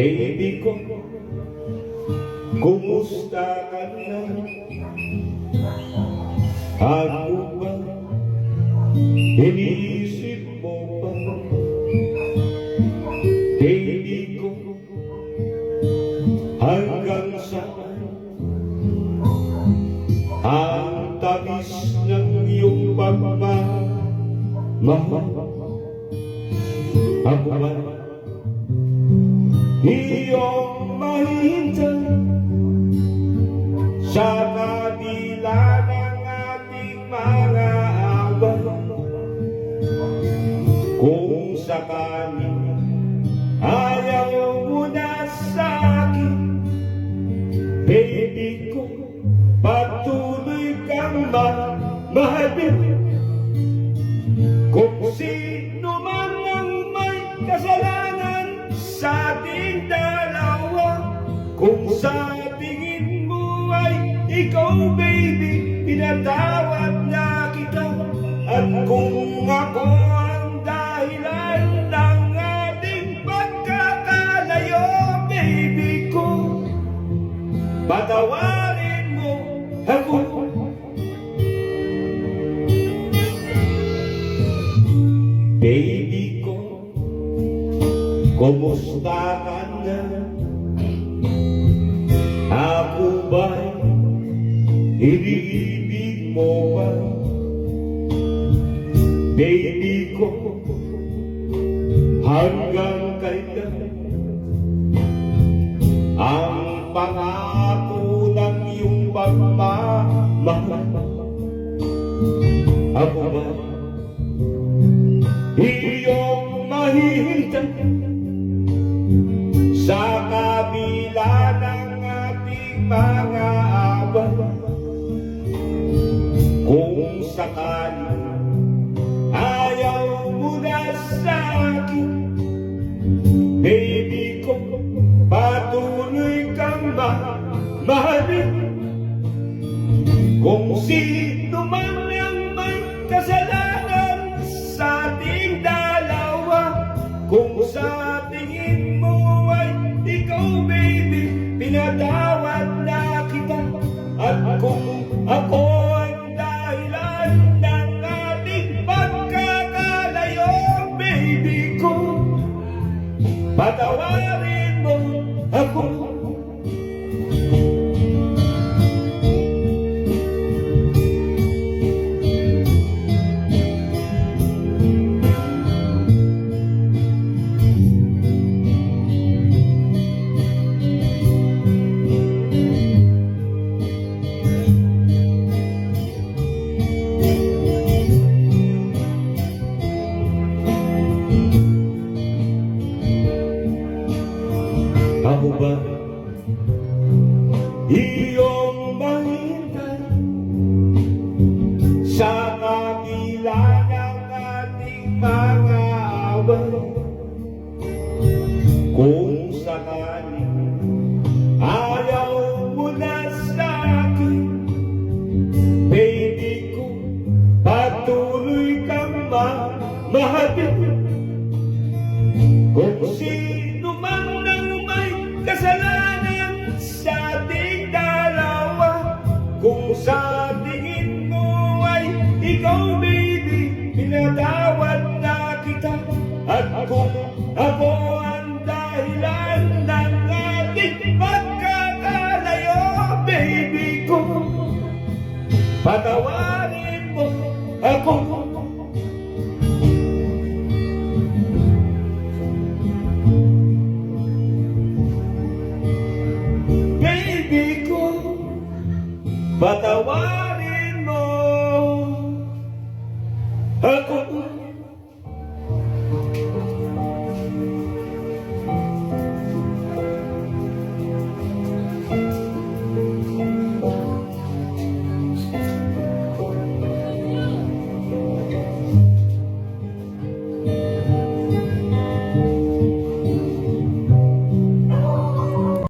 Baby ko, kumusta ka na? Ako ba, iniisip mo pa? Baby ko, hanggang saan ang tamis ng iyong pagmamahal? Ako ba, iyong mahintay sa kabila ng ating mga away? Kung sakaling ayaw mo na sa akin, baby ko, patuloy kang mahalin. Kung sino man ang may kasalanan sa ating dalawa, kung sa tingin mo ay ikaw, baby, pinatawad na kita. At kung ako ang dahilan ng ating pagkakalayo, baby ko, patawarin mo ako. Baby ko, kumusta ka na? Ako ba'y iniibig mo pa? Baby ko, hanggang kailan ang pangako ng iyong pagmamahal? Ako ba iyong mahihintay sa kabila ng ating mga away? Kung sakaling ayaw mo na sa akin, baby ko, patuloy kang mahalin. Kung sino man ang may kasalanan sa ating dalawa, kung sa tingin mo ay ikaw, baby, pinatawad na kita. At kung ako ang dahilan ng ating pagkakalayo, baby ko, patawarin mo ako. Ako ba iyong mahintay sa kabila ng ating mga away? Kung sakaling ayaw mo na sa akin, baby ko, patuloy kang mahalin. Kung sino man ang may kasalanan sa ating dalawa, kung sa tingin mo ay ikaw, baby, pinatawad na kita. At kung ako ang dahilan ng ating pagkakalayo, baby ko, patawarin